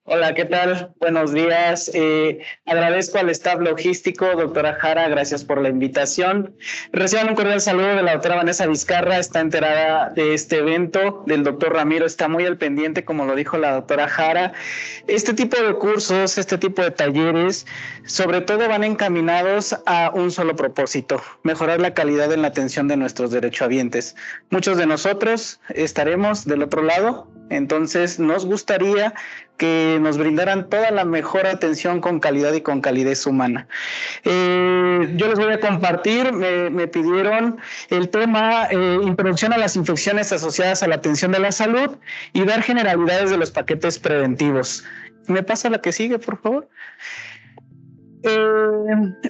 Hola, ¿qué tal? Buenos días. Agradezco al staff logístico, doctora Jara, gracias por la invitación. Reciban un cordial saludo de la doctora Vanessa Vizcarra, está enterada de este evento, del doctor Ramiro, está muy al pendiente, como lo dijo la doctora Jara. Este tipo de cursos, este tipo de talleres, sobre todo van encaminados a un solo propósito, mejorar la calidad en la atención de nuestros derechohabientes. Muchos de nosotros estaremos del otro lado, entonces nos gustaría que nos brindaran toda la mejor atención con calidad y con calidez humana. Yo les voy a compartir, me pidieron el tema introducción a las infecciones asociadas a la atención de la salud y ver generalidades de los paquetes preventivos. ¿Me pasa la que sigue, por favor?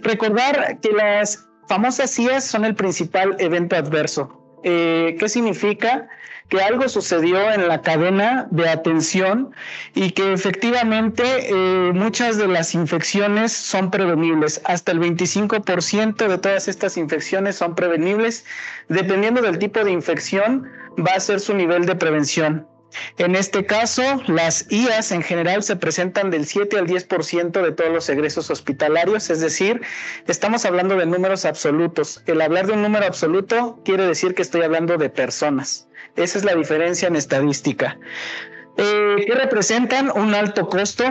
Recordar que las famosas IAS son el principal evento adverso. ¿Qué significa? Que algo sucedió en la cadena de atención y que efectivamente muchas de las infecciones son prevenibles. Hasta el 25% de todas estas infecciones son prevenibles. Dependiendo del tipo de infección, va a ser su nivel de prevención. En este caso, las IAS en general se presentan del 7 al 10% de todos los egresos hospitalarios, es decir, estamos hablando de números absolutos. El hablar de un número absoluto quiere decir que estoy hablando de personas. Esa es la diferencia en estadística. ¿Qué representan? Un alto costo.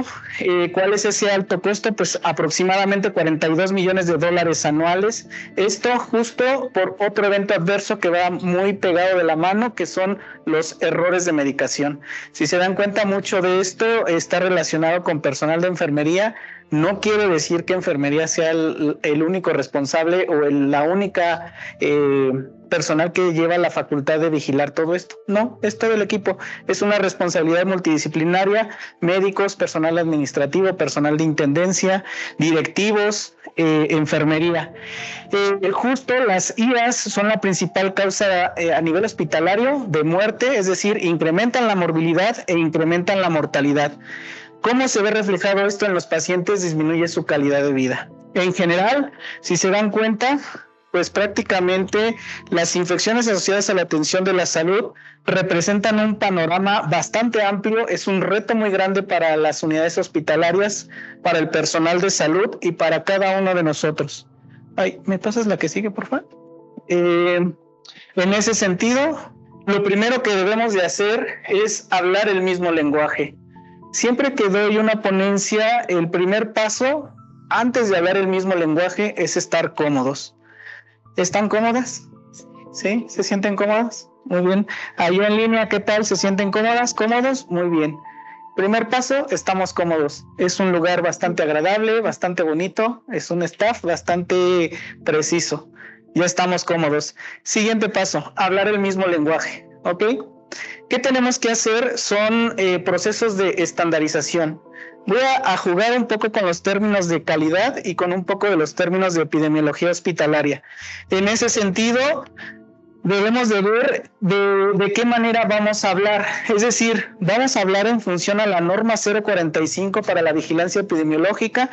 ¿Cuál es ese alto costo? Pues aproximadamente $42 millones anuales. Esto justo por otro evento adverso que va muy pegado de la mano, que son los errores de medicación. Si se dan cuenta, mucho de esto está relacionado con personal de enfermería. No quiere decir que enfermería sea el único responsable o la única personal que lleva la facultad de vigilar todo esto. No, es todo el equipo. Es una responsabilidad multidisciplinaria, médicos, personal administrativo, personal de intendencia, directivos, enfermería. Justo las IAS son la principal causa a nivel hospitalario de muerte, es decir, incrementan la morbilidad e incrementan la mortalidad. ¿Cómo se ve reflejado esto en los pacientes? Disminuye su calidad de vida. En general, si se dan cuenta, pues prácticamente las infecciones asociadas a la atención de la salud representan un panorama bastante amplio, es un reto muy grande para las unidades hospitalarias, para el personal de salud y para cada uno de nosotros. Ay, ¿me pasas la que sigue, por favor? En ese sentido, lo primero que debemos de hacer es hablar el mismo lenguaje. Siempre que doy una ponencia, el primer paso, antes de hablar el mismo lenguaje, es estar cómodos. ¿Están cómodas? ¿Sí? ¿Se sienten cómodas? Muy bien. Ahí en línea, ¿qué tal? ¿Se sienten cómodas? ¿Cómodos? Muy bien. Primer paso, estamos cómodos. Es un lugar bastante agradable, bastante bonito, es un staff bastante preciso. Ya estamos cómodos. Siguiente paso, hablar el mismo lenguaje, ¿ok? ¿Qué tenemos que hacer? Son procesos de estandarización. Voy a jugar un poco con los términos de calidad y con un poco de los términos de epidemiología hospitalaria. En ese sentido, debemos de ver de qué manera vamos a hablar. Es decir, vamos a hablar en función a la norma 045 para la vigilancia epidemiológica,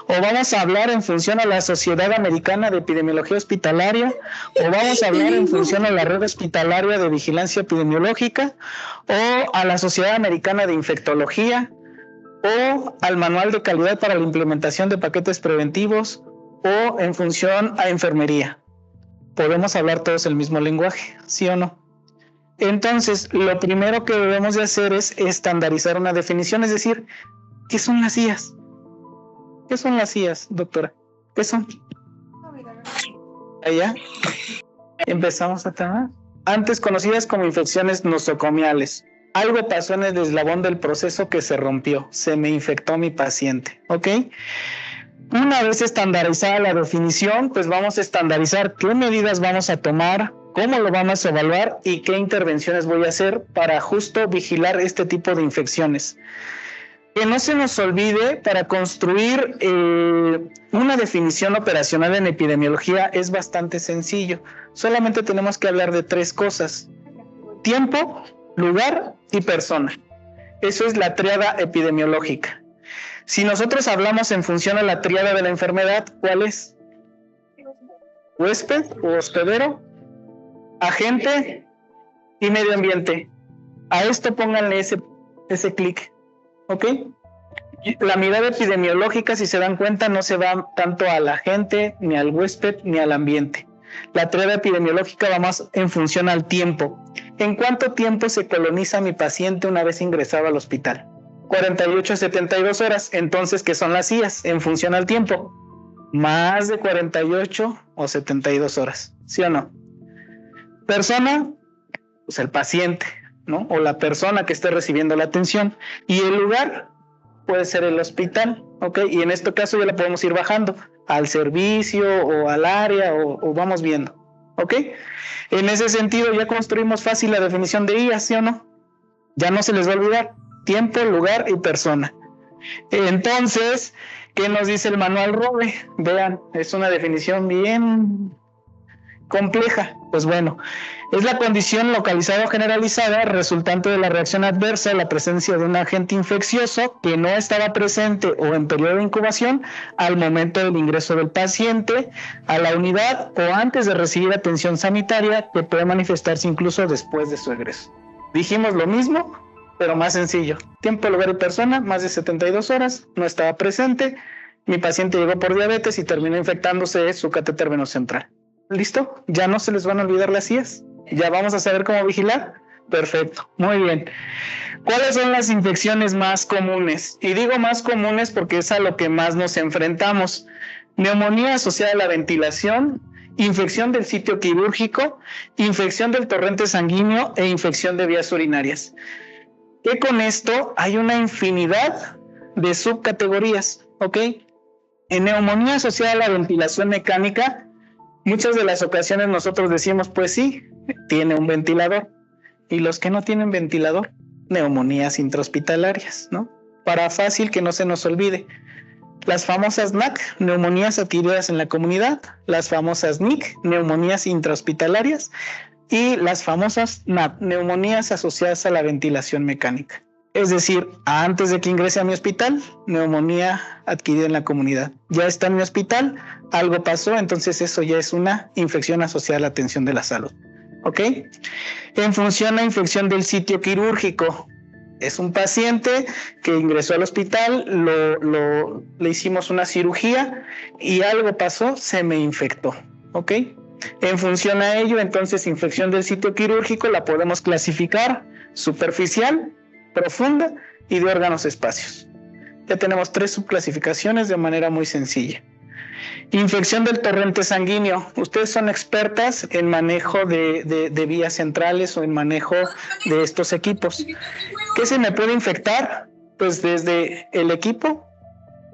o vamos a hablar en función a la Sociedad Americana de Epidemiología Hospitalaria, o vamos a hablar en función a la Red Hospitalaria de Vigilancia Epidemiológica, o a la Sociedad Americana de Infectología, o al Manual de Calidad para la Implementación de Paquetes Preventivos, o en función a enfermería. Podemos hablar todos el mismo lenguaje, ¿sí o no? Entonces, lo primero que debemos de hacer es estandarizar una definición, es decir, ¿qué son las IAS? ¿Qué son las IAS, doctora? ¿Qué son? Allá empezamos a tener. Antes conocidas como infecciones nosocomiales. Algo pasó en el eslabón del proceso que se rompió, se me infectó mi paciente, ¿ok? Una vez estandarizada la definición, pues vamos a estandarizar qué medidas vamos a tomar, cómo lo vamos a evaluar y qué intervenciones voy a hacer para justo vigilar este tipo de infecciones. Que no se nos olvide, para construir una definición operacional en epidemiología es bastante sencillo. Solamente tenemos que hablar de 3 cosas: tiempo, lugar y persona. Eso es la tríada epidemiológica. Si nosotros hablamos en función a la tríada de la enfermedad, ¿cuál es? Huésped o hospedero, agente y medio ambiente. A esto pónganle ese clic, ¿ok? La mirada epidemiológica, si se dan cuenta, no se va tanto a la gente, ni al huésped, ni al ambiente. La tarea epidemiológica va más en función al tiempo. ¿En cuánto tiempo se coloniza mi paciente una vez ingresado al hospital? 48 a 72 horas. Entonces, ¿qué son las IAS? En función al tiempo. Más de 48 o 72 horas. ¿Sí o no? Persona, pues el paciente, ¿no? O la persona que esté recibiendo la atención. Y el lugar puede ser el hospital, ¿ok? Y en este caso ya la podemos ir bajando al servicio o al área o vamos viendo, ¿ok? En ese sentido ya construimos fácil la definición de IAS, ¿sí o no? Ya no se les va a olvidar tiempo, lugar y persona. Entonces, ¿qué nos dice el manual ROBE? Vean, es una definición bien compleja. Pues bueno, es la condición localizada o generalizada resultante de la reacción adversa a la presencia de un agente infeccioso que no estaba presente o en periodo de incubación al momento del ingreso del paciente a la unidad o antes de recibir atención sanitaria, que puede manifestarse incluso después de su egreso. Dijimos lo mismo, pero más sencillo. Tiempo, lugar y persona, más de 72 horas, no estaba presente, mi paciente llegó por diabetes y terminó infectándose su catéter venocentral. ¿Listo? Ya no se les van a olvidar las IAS. ¿Ya vamos a saber cómo vigilar? Perfecto, muy bien. ¿Cuáles son las infecciones más comunes? Y digo más comunes porque es a lo que más nos enfrentamos. Neumonía asociada a la ventilación, infección del sitio quirúrgico, infección del torrente sanguíneo e infección de vías urinarias. Que con esto hay una infinidad de subcategorías, ¿ok? En neumonía asociada a la ventilación mecánica, muchas de las ocasiones nosotros decimos, pues sí, tiene un ventilador. Y los que no tienen ventilador, neumonías intrahospitalarias, ¿no? Para fácil que no se nos olvide. Las famosas NAC, neumonías adquiridas en la comunidad, las famosas NIC, neumonías intrahospitalarias, y las famosas NAP, neumonías asociadas a la ventilación mecánica. Es decir, antes de que ingrese a mi hospital, neumonía adquirida en la comunidad. Ya está en mi hospital, algo pasó, entonces eso ya es una infección asociada a la atención de la salud. ¿Ok? En función a infección del sitio quirúrgico, es un paciente que ingresó al hospital, le hicimos una cirugía y algo pasó, se me infectó. ¿Ok? En función a ello, entonces, infección del sitio quirúrgico la podemos clasificar superficial, profunda y de órganos espacios. Ya tenemos 3 subclasificaciones de manera muy sencilla. Infección del torrente sanguíneo. Ustedes son expertas en manejo de vías centrales o en manejo de estos equipos. ¿Qué se me puede infectar? Pues desde el equipo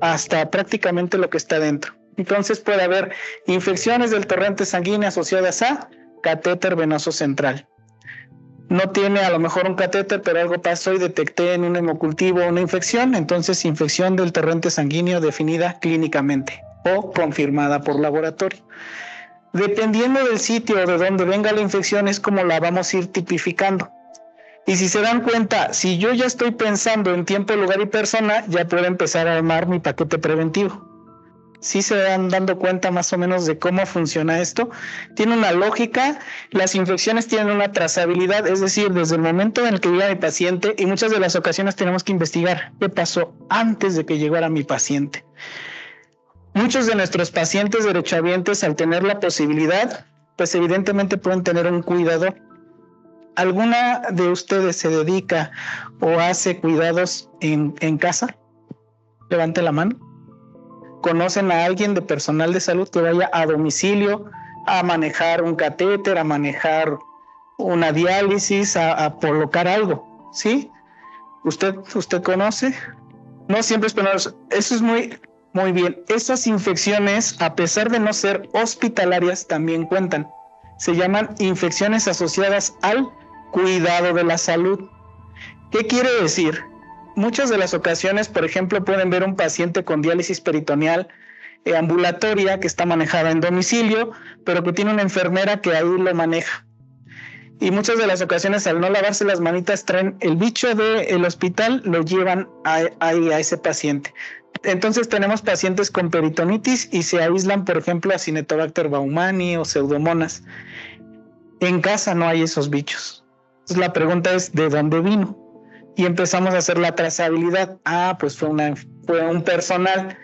hasta prácticamente lo que está dentro. Entonces puede haber infecciones del torrente sanguíneo asociadas a catéter venoso central. No tiene a lo mejor un catéter, pero algo pasó y detecté en un hemocultivo una infección, entonces infección del torrente sanguíneo definida clínicamente o confirmada por laboratorio. Dependiendo del sitio de donde venga la infección es como la vamos a ir tipificando. Y si se dan cuenta, si yo ya estoy pensando en tiempo, lugar y persona, ya puedo empezar a armar mi paquete preventivo. ¿Sí se van dando cuenta más o menos de cómo funciona esto? Tiene una lógica, las infecciones tienen una trazabilidad, es decir, desde el momento en el que llega mi paciente, y muchas de las ocasiones tenemos que investigar qué pasó antes de que llegara mi paciente. Muchos de nuestros pacientes derechohabientes, al tener la posibilidad, pues evidentemente pueden tener un cuidador. ¿Alguna de ustedes se dedica o hace cuidados en casa? Levante la mano. ¿Conocen a alguien de personal de salud que vaya a domicilio a manejar un catéter, a manejar una diálisis, a colocar algo? ¿Sí? ¿Usted conoce? No siempre es penoso. Eso es muy bien. Estas infecciones, a pesar de no ser hospitalarias, también cuentan. Se llaman infecciones asociadas al cuidado de la salud. ¿Qué quiere decir? Muchas de las ocasiones, por ejemplo, pueden ver un paciente con diálisis peritoneal ambulatoria que está manejada en domicilio, pero que tiene una enfermera que ahí lo maneja. Y muchas de las ocasiones, al no lavarse las manitas, traen el bicho del hospital, lo llevan a ese paciente. Entonces tenemos pacientes con peritonitis y se aíslan, por ejemplo, a Cinetobacter baumannii o Pseudomonas. En casa no hay esos bichos. Entonces la pregunta es, ¿de dónde vino? y empezamos a hacer la trazabilidad. Ah, pues fue un personal.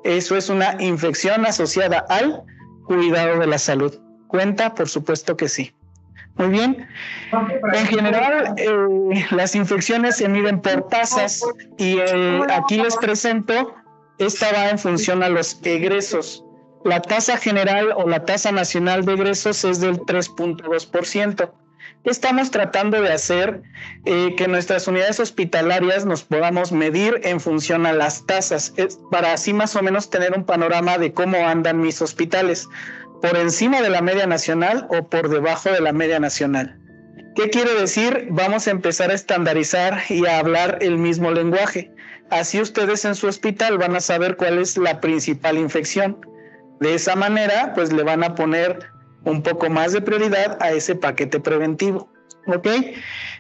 Eso es una infección asociada al cuidado de la salud. ¿Cuenta? Por supuesto que sí. Muy bien. En general, las infecciones se miden por tasas y aquí les presento, esta va en función a los egresos. La tasa general o la tasa nacional de egresos es del 3.2%. Estamos tratando de hacer que nuestras unidades hospitalarias nos podamos medir en función a las tasas, para así más o menos tener un panorama de cómo andan mis hospitales, por encima de la media nacional o por debajo de la media nacional. ¿Qué quiere decir? Vamos a empezar a estandarizar y a hablar el mismo lenguaje. Así ustedes en su hospital van a saber cuál es la principal infección. De esa manera, pues le van a poner un poco más de prioridad a ese paquete preventivo. ¿Ok?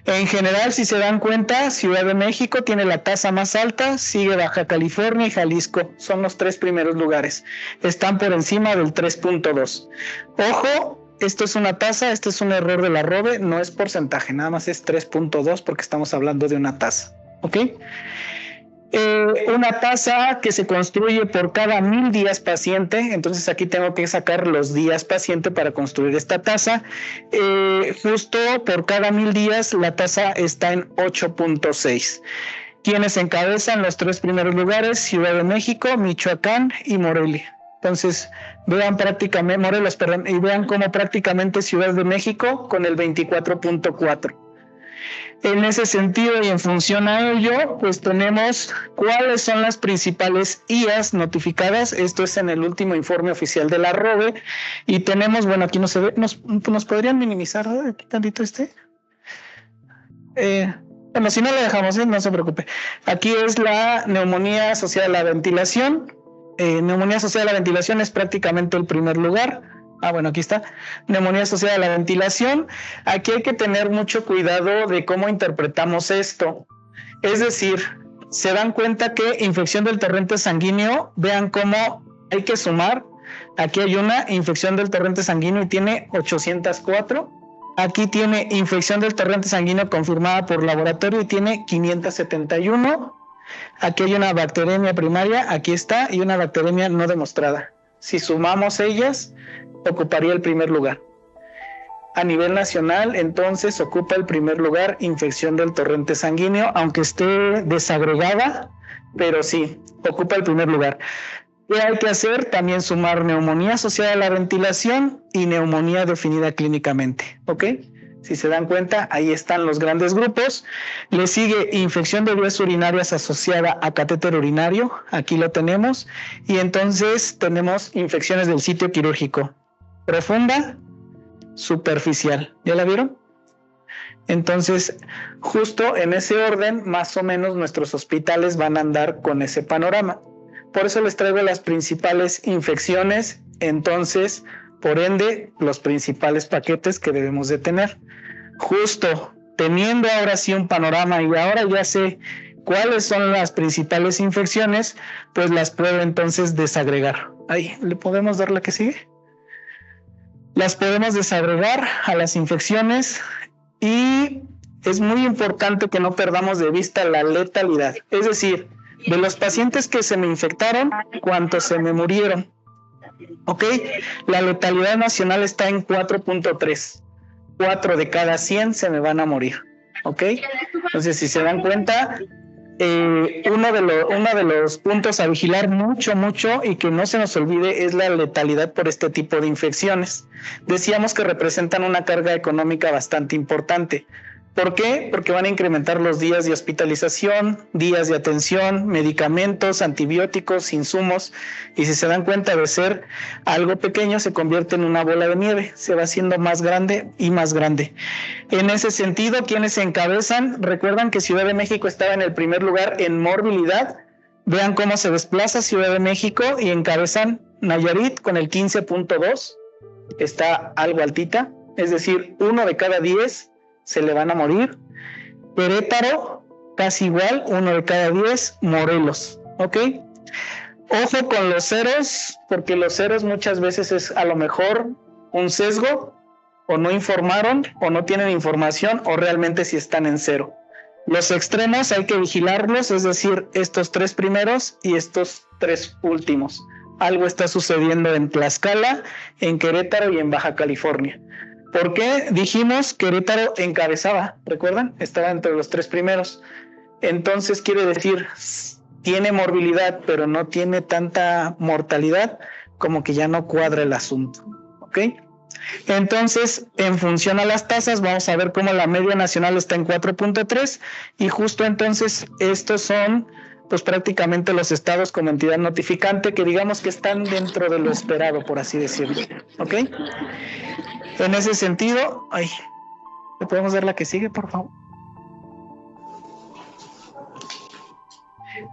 En general, si se dan cuenta, Ciudad de México tiene la tasa más alta, sigue Baja California y Jalisco. Son los 3 primeros lugares. Están por encima del 3.2. Ojo, esto es una tasa, este es un error de la ROBE, no es porcentaje, nada más es 3.2 porque estamos hablando de una tasa. ¿Ok? Una tasa que se construye por cada 1000 días paciente, entonces aquí tengo que sacar los días paciente para construir esta tasa. Justo por cada 1000 días la tasa está en 8.6. Quienes encabezan los 3 primeros lugares: Ciudad de México, Michoacán y Morelia. Entonces vean prácticamente Morelos, perdón, y vean cómo prácticamente Ciudad de México con el 24.4. En ese sentido y en función a ello, pues tenemos cuáles son las principales IAs notificadas. Esto es en el último informe oficial de la ROBE. Y tenemos, bueno, aquí no se ve, nos podrían minimizar, ¿no? Aquí tantito bueno, si no lo dejamos, no se preocupe. Aquí es la neumonía asociada a la ventilación. Neumonía asociada a la ventilación es prácticamente el primer lugar. Bueno, aquí está. Neumonía asociada a la ventilación. Aquí hay que tener mucho cuidado de cómo interpretamos esto. Es decir, se dan cuenta que infección del torrente sanguíneo, vean cómo hay que sumar. Aquí hay una infección del torrente sanguíneo y tiene 804. Aquí tiene infección del torrente sanguíneo confirmada por laboratorio y tiene 571. Aquí hay una bacteremia primaria, aquí está, y una bacteremia no demostrada. Si sumamos ellas, ocuparía el primer lugar. A nivel nacional, entonces, ocupa el primer lugar infección del torrente sanguíneo, aunque esté desagregada, pero sí, ocupa el primer lugar. ¿Qué hay que hacer? También sumar neumonía asociada a la ventilación y neumonía definida clínicamente, ¿ok? Si se dan cuenta, ahí están los grandes grupos. Le sigue infección de vías urinarias asociada a catéter urinario, aquí lo tenemos, y entonces tenemos infecciones del sitio quirúrgico. Profunda, superficial. ¿Ya la vieron? Entonces, justo en ese orden, más o menos nuestros hospitales van a andar con ese panorama. Por eso les traigo las principales infecciones, entonces, por ende, los principales paquetes que debemos de tener. Justo teniendo ahora sí un panorama y ahora ya sé cuáles son las principales infecciones, pues las puedo entonces desagregar. Ahí, ¿le podemos dar la que sigue? Las podemos desagregar a las infecciones y es muy importante que no perdamos de vista la letalidad. Es decir, de los pacientes que se me infectaron, ¿cuántos se me murieron? ¿Ok? La letalidad nacional está en 4.3. 4 de cada 100 se me van a morir. ¿Ok? Entonces, si se dan cuenta, uno de los puntos a vigilar mucho y que no se nos olvide es la letalidad por este tipo de infecciones. Decíamos que representan una carga económica bastante importante. ¿Por qué? Porque van a incrementar los días de hospitalización, días de atención, medicamentos, antibióticos, insumos, y si se dan cuenta de ser algo pequeño, se convierte en una bola de nieve, se va haciendo más grande y más grande. En ese sentido, ¿quiénes se encabezan? Recuerdan que Ciudad de México estaba en el primer lugar en morbilidad. Vean cómo se desplaza Ciudad de México y encabezan Nayarit con el 15.2, está algo altita, es decir, 1 de cada 10 se le van a morir. Querétaro, casi igual, 1 de cada 10, Morelos, ¿ok? Ojo con los ceros, porque los ceros muchas veces es a lo mejor un sesgo, o no informaron, o no tienen información, o realmente si están en cero. Los extremos hay que vigilarlos, es decir, estos 3 primeros y estos 3 últimos. Algo está sucediendo en Tlaxcala, en Querétaro y en Baja California. ¿Por qué? Dijimos Querétaro encabezaba, ¿recuerdan? Estaba entre los 3 primeros. Entonces quiere decir, tiene morbilidad, pero no tiene tanta mortalidad, como que ya no cuadra el asunto, ¿ok? Entonces, en función a las tasas, vamos a ver cómo la media nacional está en 4.3 y justo entonces estos son pues prácticamente los estados como entidad notificante que digamos que están dentro de lo esperado, por así decirlo, ¿ok? En ese sentido, ¿le podemos dar la que sigue, por favor?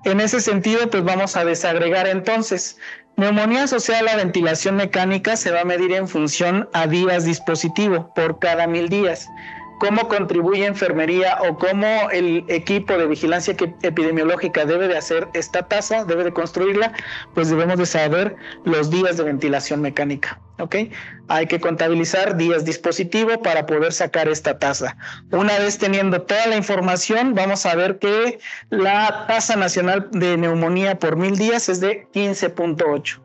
En ese sentido, pues vamos a desagregar entonces. Neumonía asociada a la ventilación mecánica se va a medir en función a días dispositivo por cada 1000 días. ¿Cómo contribuye enfermería o cómo el equipo de vigilancia epidemiológica debe de hacer esta tasa, debe de construirla? Pues debemos de saber los días de ventilación mecánica, ¿ok? Hay que contabilizar días dispositivo para poder sacar esta tasa. Una vez teniendo toda la información, vamos a ver que la tasa nacional de neumonía por 1000 días es de 15.8.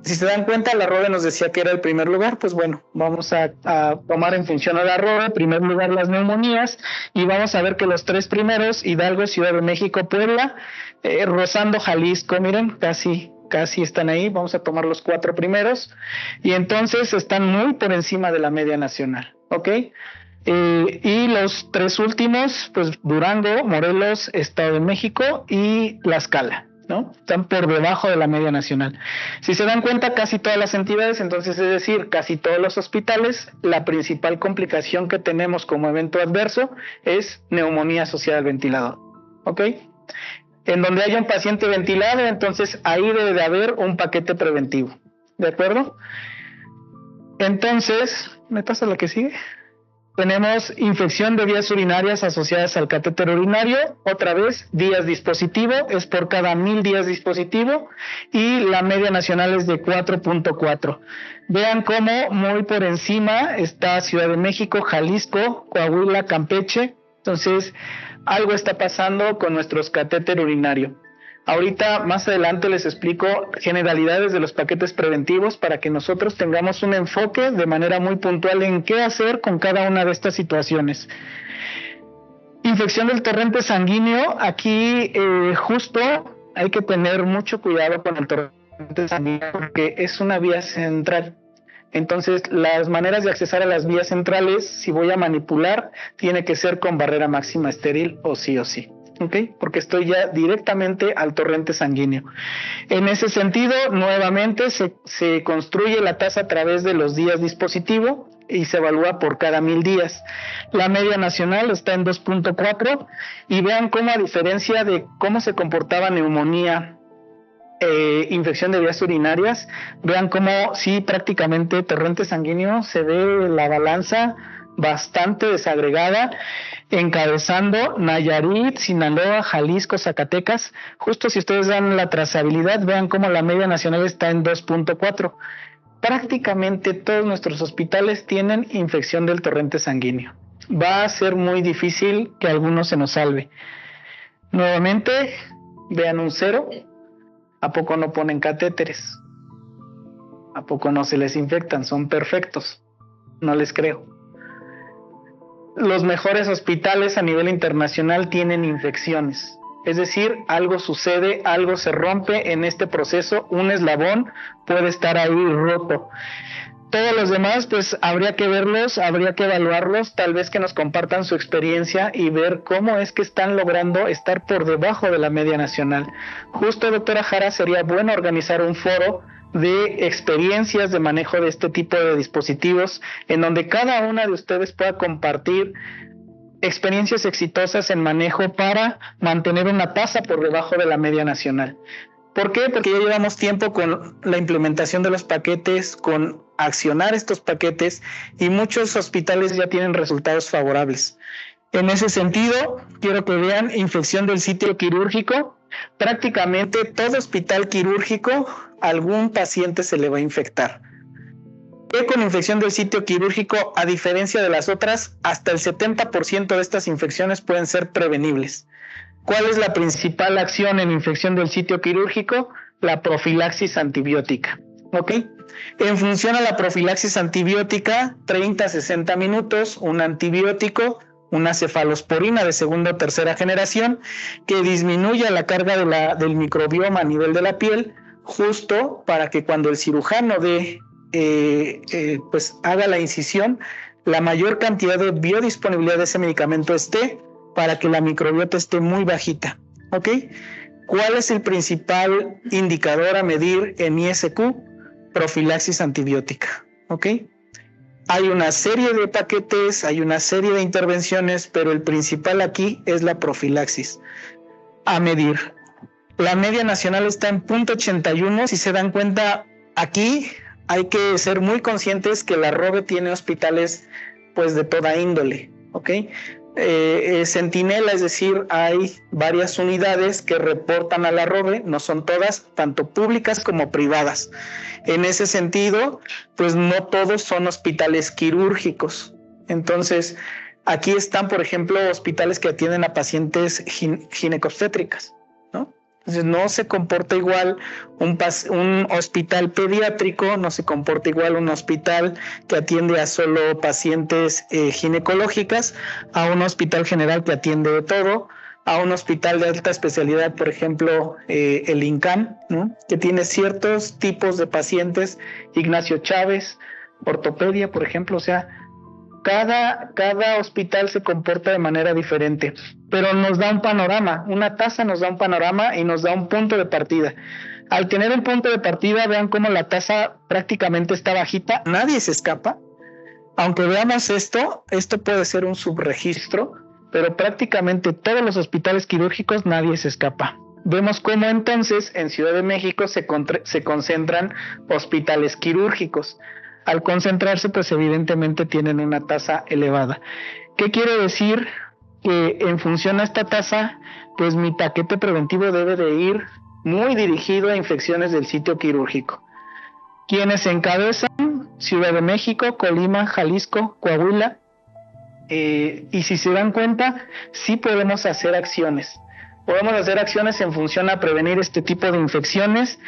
Si se dan cuenta, la RODE nos decía que era el primer lugar, pues bueno, vamos a tomar en función a la RODE, en primer lugar las neumonías, y vamos a ver que los 3 primeros, Hidalgo, Ciudad de México, Puebla, rozando Jalisco, miren, casi están ahí, vamos a tomar los 4 primeros, y entonces están muy por encima de la media nacional, ¿ok? Y los 3 últimos, pues Durango, Morelos, Estado de México y Tlaxcala, ¿no? Están por debajo de la media nacional. Si se dan cuenta, casi todas las entidades, entonces es decir, casi todos los hospitales, la principal complicación que tenemos como evento adverso es neumonía asociada al ventilador, ¿ok? En donde haya un paciente ventilado, entonces ahí debe de haber un paquete preventivo, ¿de acuerdo? Entonces, ¿me pasa lo que sigue? Tenemos infección de vías urinarias asociadas al catéter urinario, otra vez días dispositivo, es por cada 1000 días dispositivo y la media nacional es de 4.4. Vean cómo muy por encima está Ciudad de México, Jalisco, Coahuila, Campeche. Entonces, algo está pasando con nuestros catéter urinario. Ahorita, más adelante, les explico generalidades de los paquetes preventivos para que nosotros tengamos un enfoque de manera muy puntual en qué hacer con cada una de estas situaciones. Infección del torrente sanguíneo, aquí justo hay que tener mucho cuidado con el torrente sanguíneo porque es una vía central. Entonces, las maneras de accesar a las vías centrales, si voy a manipular, tiene que ser con barrera máxima estéril o sí. ¿Ok? Porque estoy ya directamente al torrente sanguíneo. En ese sentido, nuevamente se construye la tasa a través de los días dispositivo y se evalúa por cada 1000 días. La media nacional está en 2.4 y vean cómo a diferencia de cómo se comportaba neumonía, infección de vías urinarias, vean cómo sí prácticamente torrente sanguíneo se ve la balanza bastante desagregada, encabezando Nayarit, Sinaloa, Jalisco, Zacatecas. Justo si ustedes dan la trazabilidad, vean cómo la media nacional está en 2.4. Prácticamente todos nuestros hospitales tienen infección del torrente sanguíneo. Va a ser muy difícil que alguno se nos salve. Nuevamente, vean un 0. ¿A poco no ponen catéteres? ¿A poco no se les infectan? Son perfectos. No les creo. Los mejores hospitales a nivel internacional tienen infecciones. Es decir, algo sucede, algo se rompe en este proceso, un eslabón puede estar ahí roto. Todos los demás, pues habría que verlos, habría que evaluarlos, tal vez que nos compartan su experiencia y ver cómo es que están logrando estar por debajo de la media nacional. Justo, doctora Jara, sería bueno organizar un foro de experiencias de manejo de este tipo de dispositivos, en donde cada una de ustedes pueda compartir experiencias exitosas en manejo para mantener una tasa por debajo de la media nacional. ¿Por qué? Porque ya llevamos tiempo con la implementación de los paquetes, con accionar estos paquetes y muchos hospitales ya tienen resultados favorables. En ese sentido, quiero que vean infección del sitio quirúrgico. Prácticamente todo hospital quirúrgico, algún paciente se le va a infectar. que con infección del sitio quirúrgico, a diferencia de las otras, hasta el 70% de estas infecciones pueden ser prevenibles. ¿Cuál es la principal acción en infección del sitio quirúrgico? La profilaxis antibiótica. ¿Ok? En función a la profilaxis antibiótica, 30 a 60 minutos, un antibiótico, una cefalosporina de segunda o tercera generación, que disminuya la carga del microbioma a nivel de la piel, justo para que cuando el cirujano pues haga la incisión, la mayor cantidad de biodisponibilidad de ese medicamento esté, para que la microbiota esté muy bajita. ¿Ok? ¿Cuál es el principal indicador a medir en ISQ? Profilaxis antibiótica. ¿Ok? Hay una serie de paquetes, hay una serie de intervenciones, pero el principal aquí es la profilaxis a medir. La media nacional está en 0.81. Si se dan cuenta, aquí hay que ser muy conscientes que la ROBE tiene hospitales pues de toda índole. ¿Ok? Centinela, es decir, hay varias unidades que reportan a la ROBE, no son todas, tanto públicas como privadas. En ese sentido, pues no todos son hospitales quirúrgicos. Entonces, aquí están, por ejemplo, hospitales que atienden a pacientes ginecobstétricas, ¿no? Entonces, no se comporta igual un hospital pediátrico, no se comporta igual un hospital que atiende a solo pacientes ginecológicas, a un hospital general que atiende de todo, a un hospital de alta especialidad, por ejemplo, el INCAN, ¿no? Que tiene ciertos tipos de pacientes, Ignacio Chávez, ortopedia, por ejemplo, o sea, cada hospital se comporta de manera diferente, pero nos da un panorama, una tasa nos da un panorama y nos da un punto de partida. Al tener el punto de partida, vean cómo la tasa prácticamente está bajita, nadie se escapa. Aunque veamos esto puede ser un subregistro, pero prácticamente todos los hospitales quirúrgicos nadie se escapa. Vemos cómo entonces en Ciudad de México se concentran hospitales quirúrgicos. Al concentrarse, pues evidentemente tienen una tasa elevada. ¿Qué quiere decir? Que en función a esta tasa, pues mi paquete preventivo debe de ir muy dirigido a infecciones del sitio quirúrgico. ¿Quiénes encabezan? Ciudad de México, Colima, Jalisco, Coahuila. Y si se dan cuenta, sí podemos hacer acciones. Podemos hacer acciones en función a prevenir este tipo de infecciones,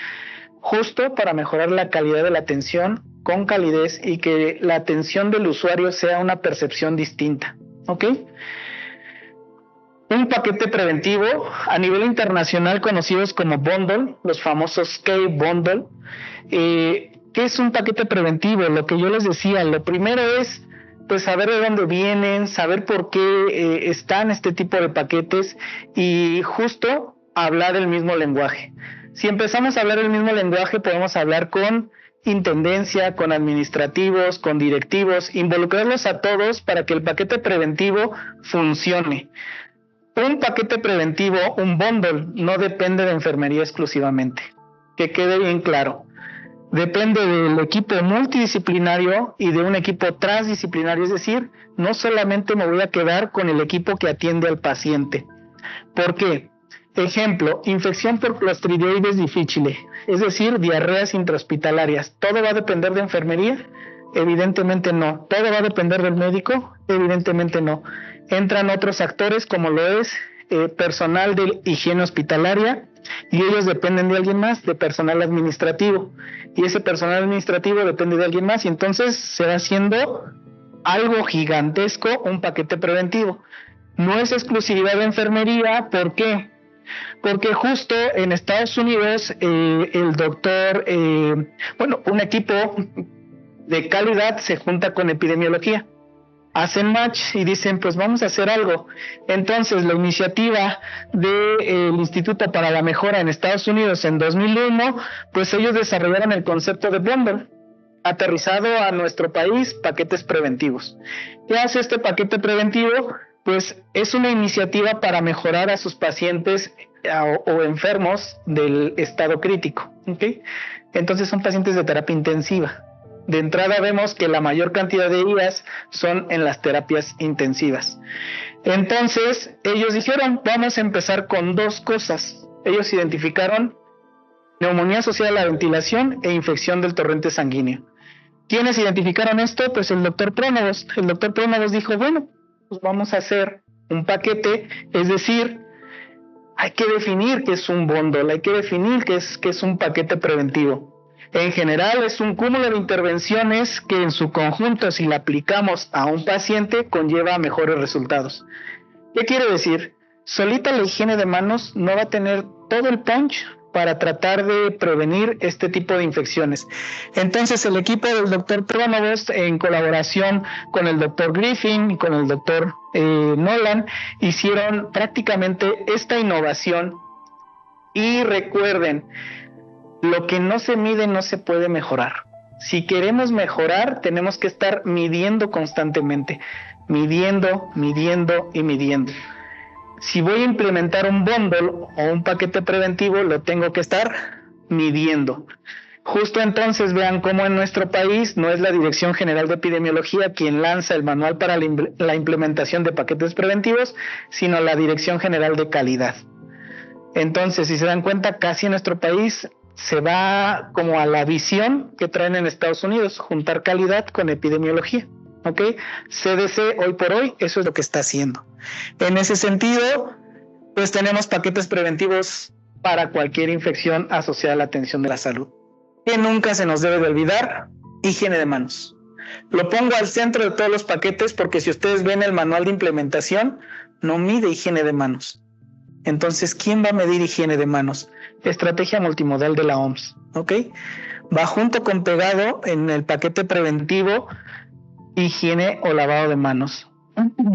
justo para mejorar la calidad de la atención con calidez y que la atención del usuario sea una percepción distinta. ¿Ok? Un paquete preventivo a nivel internacional conocidos como bundle, los famosos K-bundle. ¿Qué es un paquete preventivo? Lo que yo les decía, lo primero es pues saber de dónde vienen, saber por qué están este tipo de paquetes y justo hablar el mismo lenguaje. Si empezamos a hablar el mismo lenguaje, podemos hablar con intendencia, con administrativos, con directivos, involucrarlos a todos para que el paquete preventivo funcione. Un paquete preventivo, un bundle, no depende de enfermería exclusivamente. Que quede bien claro. Depende del equipo multidisciplinario y de un equipo transdisciplinario, es decir, no solamente me voy a quedar con el equipo que atiende al paciente. ¿Por qué? Ejemplo, infección por Clostridioides difficile, es decir, diarreas intrahospitalarias. ¿Todo va a depender de enfermería? Evidentemente no. ¿Todo va a depender del médico? Evidentemente no. Entran otros actores como lo es personal de higiene hospitalaria, y ellos dependen de alguien más, de personal administrativo, y ese personal administrativo depende de alguien más, y entonces se va haciendo algo gigantesco, un paquete preventivo. No es exclusividad de enfermería. ¿Por qué? Porque justo en Estados Unidos el doctor, un equipo de calidad se junta con epidemiología, hacen match y dicen pues vamos a hacer algo. Entonces la iniciativa del Instituto para la Mejora en Estados Unidos en 2001, pues ellos desarrollaron el concepto de bundle, aterrizado a nuestro país, paquetes preventivos. ¿Qué hace este paquete preventivo? Pues es una iniciativa para mejorar a sus pacientes o enfermos del estado crítico, ¿okay? Entonces son pacientes de terapia intensiva. De entrada vemos que la mayor cantidad de días son en las terapias intensivas. Entonces ellos dijeron, vamos a empezar con dos cosas. Ellos identificaron neumonía asociada a la ventilación e infección del torrente sanguíneo. ¿Quiénes identificaron esto? Pues el doctor Pronovost. El doctor Pronovost dijo, bueno, pues vamos a hacer un paquete, es decir, hay que definir qué es un bundle, hay que definir qué es un paquete preventivo. En general es un cúmulo de intervenciones que en su conjunto, si la aplicamos a un paciente, conlleva mejores resultados. ¿Qué quiere decir? Solita la higiene de manos no va a tener todo el punch para tratar de prevenir este tipo de infecciones. Entonces el equipo del doctor Pronovost, en colaboración con el doctor Griffin y con el doctor Nolan, hicieron prácticamente esta innovación. Y recuerden, lo que no se mide no se puede mejorar. Si queremos mejorar, tenemos que estar midiendo constantemente, midiendo y midiendo. Si voy a implementar un bundle o un paquete preventivo, lo tengo que estar midiendo. Justo entonces vean cómo en nuestro país no es la Dirección General de Epidemiología quien lanza el manual para la implementación de paquetes preventivos, sino la Dirección General de Calidad. Entonces, si se dan cuenta, casi en nuestro país se va como a la visión que traen en Estados Unidos, juntar calidad con epidemiología. ¿Ok? CDC hoy por hoy eso es lo que está haciendo. En ese sentido, pues tenemos paquetes preventivos para cualquier infección asociada a la atención de la salud. Que nunca se nos debe de olvidar, higiene de manos. Lo pongo al centro de todos los paquetes porque si ustedes ven el manual de implementación, no mide higiene de manos. Entonces, ¿quién va a medir higiene de manos? Estrategia multimodal de la OMS. ¿Ok? Va junto con pegado en el paquete preventivo higiene o lavado de manos.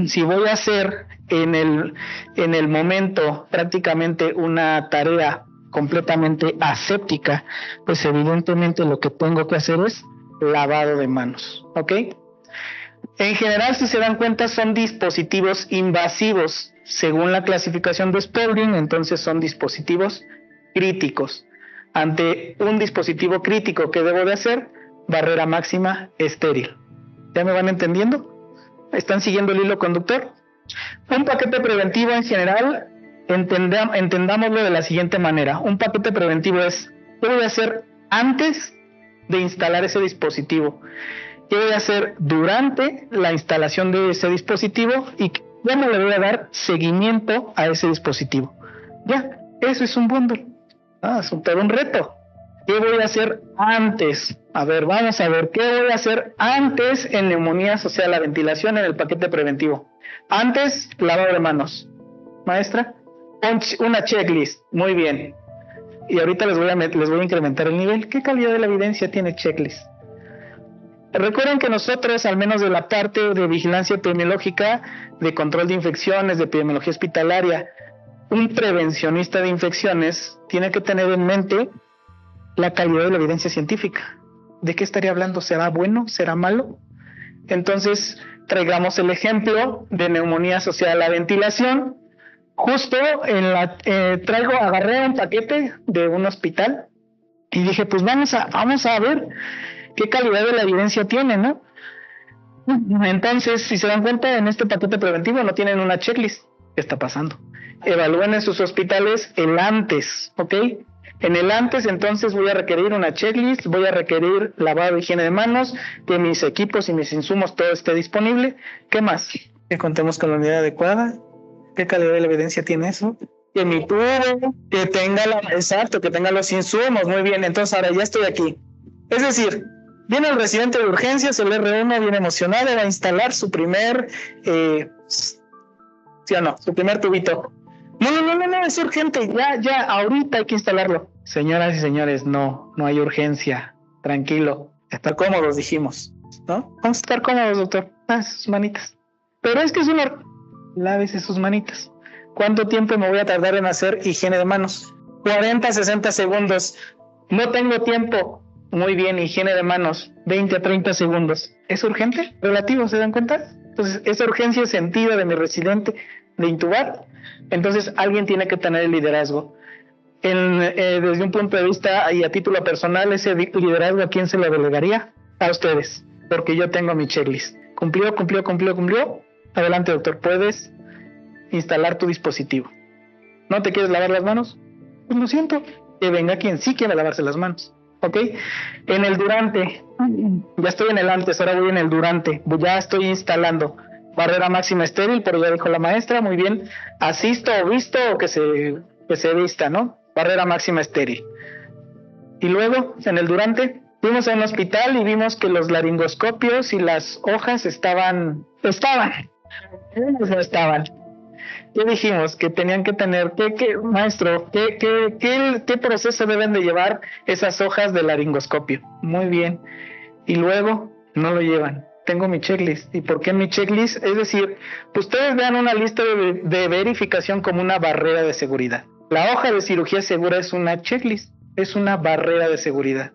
Si voy a hacer en el momento prácticamente una tarea completamente aséptica, pues evidentemente lo que tengo que hacer es lavado de manos, ¿ok? En general, si se dan cuenta, son dispositivos invasivos. Según la clasificación de Spalding, entonces son dispositivos críticos. Ante un dispositivo crítico, ¿qué debo de hacer? Barrera máxima estéril. ¿Ya me van entendiendo? ¿Están siguiendo el hilo conductor? Un paquete preventivo en general, entendámoslo de la siguiente manera. Un paquete preventivo es, ¿qué voy a hacer antes de instalar ese dispositivo? ¿Qué voy a hacer durante la instalación de ese dispositivo? ¿Y cómo le voy a dar seguimiento a ese dispositivo? Ya, eso es un bundle. Es todo un reto. ¿Qué voy a hacer antes? A ver, vamos a ver, ¿qué voy a hacer antes en neumonía asociada a la ventilación en el paquete preventivo? Antes, lavado de manos. Maestra, una checklist. Muy bien. Y ahorita les voy a incrementar el nivel. ¿Qué calidad de la evidencia tiene checklist? Recuerden que nosotros, al menos de la parte de vigilancia epidemiológica, de control de infecciones, de epidemiología hospitalaria, un prevencionista de infecciones tiene que tener en mente la calidad de la evidencia científica. ¿De qué estaría hablando? ¿Será bueno? ¿Será malo? Entonces, traigamos el ejemplo de neumonía asociada a la ventilación. Justo agarré un paquete de un hospital y dije, pues vamos a ver qué calidad de la evidencia tiene, ¿no? Entonces, si se dan cuenta, en este paquete preventivo no tienen una checklist. ¿Qué está pasando? Evalúen en sus hospitales el antes, ¿ok? En el antes, entonces, voy a requerir una checklist, voy a requerir lavado de higiene de manos, que mis equipos y mis insumos todo esté disponible. ¿Qué más? Que contemos con la unidad adecuada. ¿Qué calidad de la evidencia tiene eso? Que mi tubo, que tenga que tenga los insumos. Muy bien, entonces ahora ya estoy aquí. Es decir, viene el residente de urgencias, el R1 viene emocionado, va a instalar su primer, ¿sí o no? Su primer tubito. No, es urgente, ya, ahorita hay que instalarlo. Señoras y señores, no hay urgencia, tranquilo, estar cómodos, dijimos, ¿no? Vamos a estar cómodos, doctor, sus manitas. Pero es que lávese sus manitas. ¿Cuánto tiempo me voy a tardar en hacer higiene de manos? 40, 60 segundos. No tengo tiempo. Muy bien, higiene de manos, 20 a 30 segundos. ¿Es urgente? Relativo, ¿se dan cuenta? Entonces, esa urgencia sentida de mi residente de intubar. Entonces, alguien tiene que tener el liderazgo. Desde un punto de vista y a título personal, ese liderazgo, ¿a quién se lo delegaría? A ustedes, porque yo tengo mi checklist. ¿Cumplió? Adelante, doctor, puedes instalar tu dispositivo. ¿No te quieres lavar las manos? Pues lo siento, que venga quien sí quiera lavarse las manos. ¿ok? En el durante, ya estoy en el antes, ahora voy en el durante, ya estoy instalando barrera máxima estéril, pero ya dijo la maestra, muy bien, asisto o visto o que se vista, ¿no? Barrera máxima estéril. Y luego, en el durante, fuimos a un hospital y vimos que los laringoscopios y las hojas estaban, no estaban. ¿Qué dijimos? Que tenían que tener, maestro, ¿qué proceso deben de llevar esas hojas de laringoscopio? Muy bien. Y luego, no lo llevan. Tengo mi checklist. ¿Y por qué mi checklist? Es decir, ustedes vean una lista de verificación como una barrera de seguridad. La hoja de cirugía segura es una checklist, es una barrera de seguridad.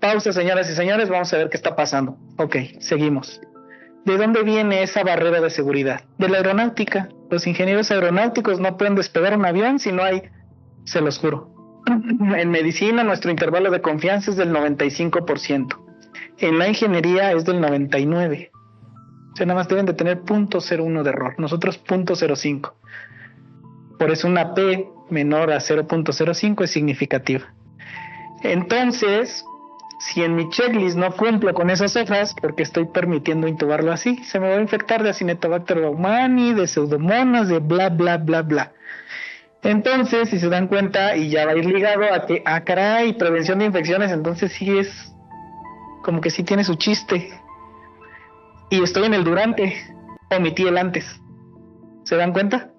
Pausa, señoras y señores, vamos a ver qué está pasando. Ok, seguimos. ¿De dónde viene esa barrera de seguridad? De la aeronáutica. Los ingenieros aeronáuticos no pueden despegar un avión si no hay, se los juro. En medicina nuestro intervalo de confianza es del 95%. En la ingeniería es del 99%. O sea, nada más deben de tener 0.01 de error. Nosotros 0.05. Por eso una P menor a 0.05 es significativa. Entonces, si en mi checklist no cumplo con esas hojas, porque estoy permitiendo intubarlo así, se me va a infectar de Acinetobacter baumannii, de pseudomonas, de bla, bla, bla, bla. Entonces, si se dan cuenta, y ya va a ir ligado a que, caray, prevención de infecciones, entonces sí es como que sí tiene su chiste. Y estoy en el durante, omití el antes. ¿Se dan cuenta?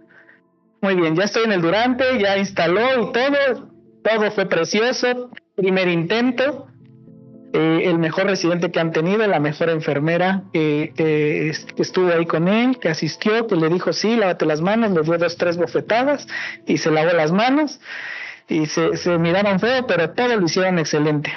Muy bien, ya estoy en el durante, ya instaló y todo fue precioso, primer intento. El mejor residente que han tenido, la mejor enfermera que estuvo ahí con él, que asistió, que le dijo sí, lávate las manos, le dio 2-3 bofetadas y se lavó las manos y se miraron feo, pero todo lo hicieron excelente.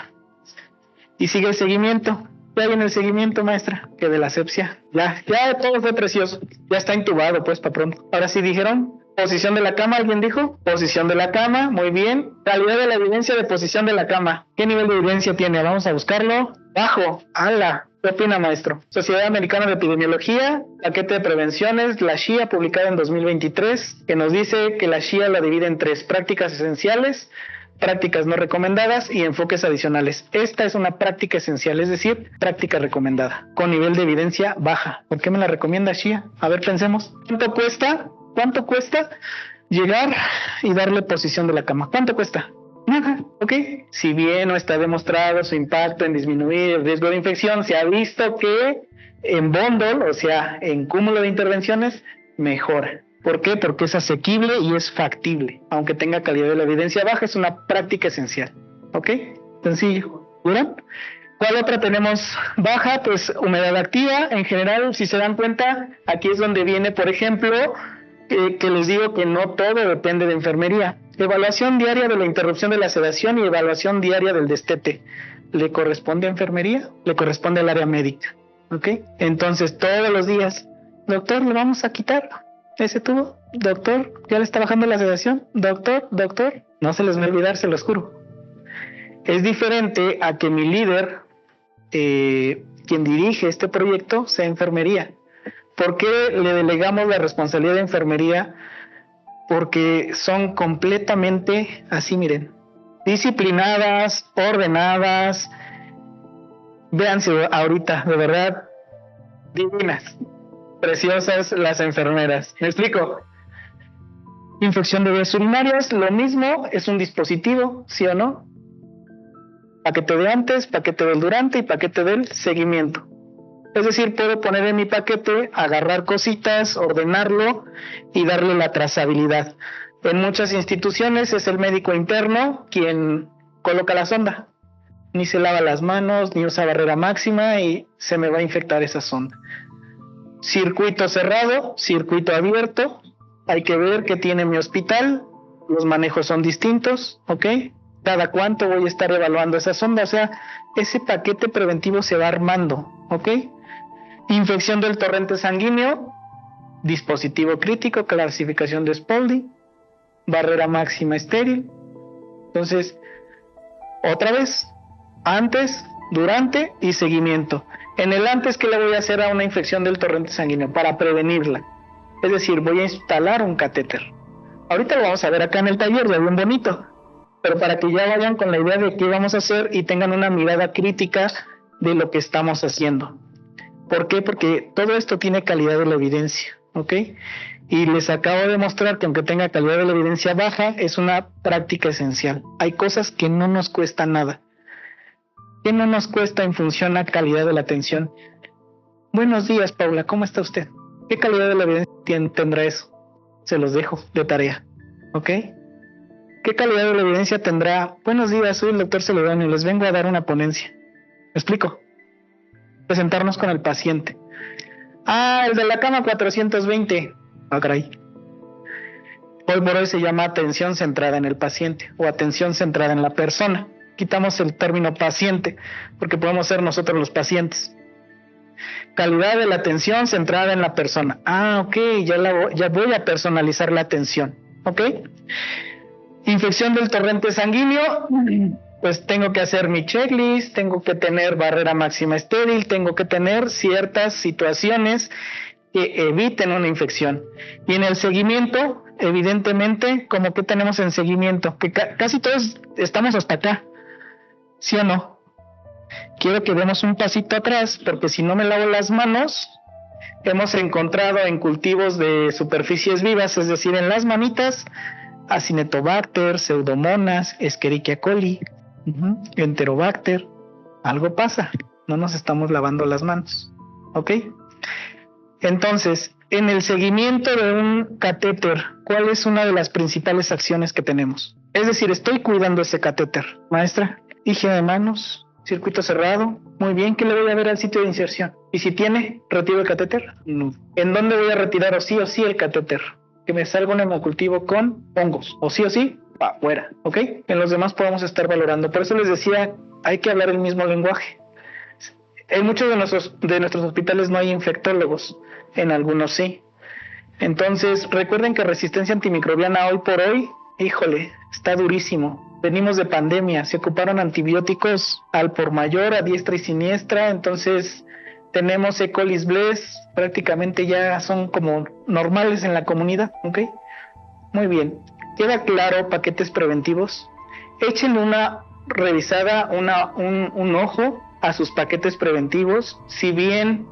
Y sigue el seguimiento. ¿Qué hay en el seguimiento, maestra? Que de la asepsia. Ya todo fue precioso. Ya está intubado, pues, para pronto. Ahora sí dijeron, posición de la cama, ¿alguien dijo? Posición de la cama, muy bien. Calidad de la evidencia de posición de la cama. ¿Qué nivel de evidencia tiene? Vamos a buscarlo. Bajo. ¡Hala! ¿Qué opina, maestro? Sociedad Americana de Epidemiología, paquete de prevenciones, la SHIA, publicada en 2023, que nos dice que la SHIA la divide en 3: prácticas esenciales, prácticas no recomendadas y enfoques adicionales. Esta es una práctica esencial, es decir, práctica recomendada, con nivel de evidencia baja. ¿Por qué me la recomienda SHIA? A ver, pensemos. ¿Cuánto cuesta llegar y darle posición de la cama? ¿Cuánto cuesta? Nada, ¿ok? Si bien no está demostrado su impacto en disminuir el riesgo de infección, se ha visto que en bundle, o sea, en cúmulo de intervenciones, mejora. ¿Por qué? Porque es asequible y es factible. Aunque tenga calidad de la evidencia baja, es una práctica esencial. ¿Ok? Sencillo. ¿Verdad? ¿Cuál otra tenemos baja? Pues humedad activa. En general, si se dan cuenta, aquí es donde viene, por ejemplo, que les digo que no todo depende de enfermería. Evaluación diaria de la interrupción de la sedación y evaluación diaria del destete. ¿Le corresponde a enfermería? Le corresponde al área médica. ¿Ok? Entonces, todos los días, doctor, le vamos a quitar ese tubo, doctor, ya le está bajando la sedación, doctor, no se les va a olvidar, se los juro. Es diferente a que mi líder, quien dirige este proyecto, sea enfermería. ¿Por qué le delegamos la responsabilidad de enfermería? Porque son completamente, así miren, disciplinadas, ordenadas, véanse ahorita, de verdad, divinas. Preciosas las enfermeras. ¿Me explico? Infección de vías urinarias, lo mismo, es un dispositivo, ¿sí o no? Paquete de antes, paquete del durante y paquete del seguimiento. Es decir, puedo poner en mi paquete, agarrar cositas, ordenarlo y darle la trazabilidad. En muchas instituciones es el médico interno quien coloca la sonda. Ni se lava las manos, ni usa barrera máxima y se me va a infectar esa sonda. Circuito cerrado, circuito abierto, hay que ver qué tiene mi hospital, los manejos son distintos, ¿ok? Cada cuánto voy a estar evaluando esa sonda, o sea, ese paquete preventivo se va armando, ¿ok? Infección del torrente sanguíneo, dispositivo crítico, clasificación de Spalding, barrera máxima estéril. Entonces, otra vez, antes, durante y seguimiento. En el antes, ¿qué le voy a hacer a una infección del torrente sanguíneo? Para prevenirla. Es decir, voy a instalar un catéter. Ahorita lo vamos a ver acá en el taller, ya bien bonito. pero para que ya vayan con la idea de qué vamos a hacer y tengan una mirada crítica de lo que estamos haciendo. ¿Por qué? Porque todo esto tiene calidad de la evidencia, ¿ok? Y les acabo de mostrar que aunque tenga calidad de la evidencia baja, es una práctica esencial. Hay cosas que no nos cuesta nada. ¿Qué no nos cuesta en función a calidad de la atención? Buenos días, Paula, ¿cómo está usted? ¿Qué calidad de la evidencia tendrá eso? Se los dejo de tarea, ¿ok? ¿Qué calidad de la evidencia tendrá? Buenos días, soy el doctor Celedonio y les vengo a dar una ponencia. ¿Me explico? Presentarnos con el paciente. Ah, el de la cama 420. Ah, caray. Hoy por hoy se llama atención centrada en el paciente o atención centrada en la persona. Quitamos el término paciente porque podemos ser nosotros los pacientes. Calidad de la atención centrada en la persona. Ah, ok, ya voy a personalizar la atención. ¿Ok? Infección del torrente sanguíneo. Pues tengo que hacer mi checklist, tengo que tener barrera máxima estéril, tengo que tener ciertas situaciones que eviten una infección. Y en el seguimiento, evidentemente, como que tenemos en seguimiento, que casi todos estamos hasta acá, ¿sí o no? Quiero que demos un pasito atrás, porque si no me lavo las manos, hemos encontrado en cultivos de superficies vivas, es decir, en las manitas, Acinetobacter, Pseudomonas, Escherichia coli, Enterobacter. Algo pasa, no nos estamos lavando las manos, ¿ok? Entonces, en el seguimiento de un catéter, ¿cuál es una de las principales acciones que tenemos? Es decir, estoy cuidando ese catéter. Maestra, higiene de manos, circuito cerrado, muy bien, ¿qué le voy a ver al sitio de inserción? Y si tiene, ¿retiro el catéter? No. ¿En dónde voy a retirar o sí el catéter? Que me salga un hemocultivo con hongos, o sí, para afuera, ¿ok? En los demás podemos estar valorando. Por eso les decía, hay que hablar el mismo lenguaje. En muchos de nuestros hospitales no hay infectólogos, en algunos sí. Entonces, recuerden que resistencia antimicrobiana hoy por hoy, híjole, está durísimo. Venimos de pandemia, se ocuparon antibióticos al por mayor, a diestra y siniestra, entonces tenemos E. coli bless, prácticamente ya son como normales en la comunidad, ¿ok? Muy bien, ¿queda claro paquetes preventivos? Échenle una revisada, un ojo a sus paquetes preventivos. Si bien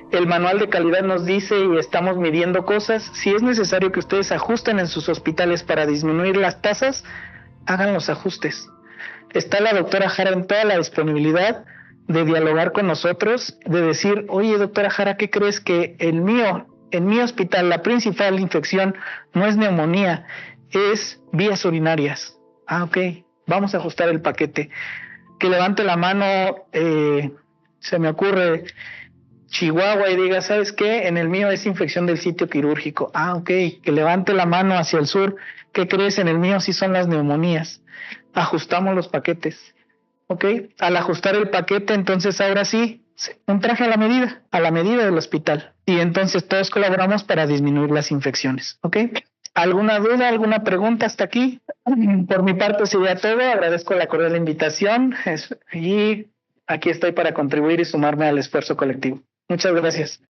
el manual de calidad nos dice y estamos midiendo cosas, si es necesario que ustedes ajusten en sus hospitales para disminuir las tasas, hagan los ajustes. Está la doctora Jara en toda la disponibilidad de dialogar con nosotros, de decir, oye doctora Jara, ¿qué crees? Que en mi hospital la principal infección no es neumonía, es vías urinarias. Ah, ok, vamos a ajustar el paquete. Que levante la mano, se me ocurre Chihuahua y diga, ¿sabes qué? En el mío es infección del sitio quirúrgico. Ah, ok, que levante la mano hacia el sur. ¿Qué crees? En el mío sí son las neumonías. Ajustamos los paquetes. ¿Ok? Al ajustar el paquete, entonces ahora sí, un traje a la medida del hospital. Y entonces todos colaboramos para disminuir las infecciones. ¿Ok? ¿Alguna duda, alguna pregunta hasta aquí? Por mi parte sería todo. Agradezco la cordial invitación y aquí estoy para contribuir y sumarme al esfuerzo colectivo. Muchas gracias.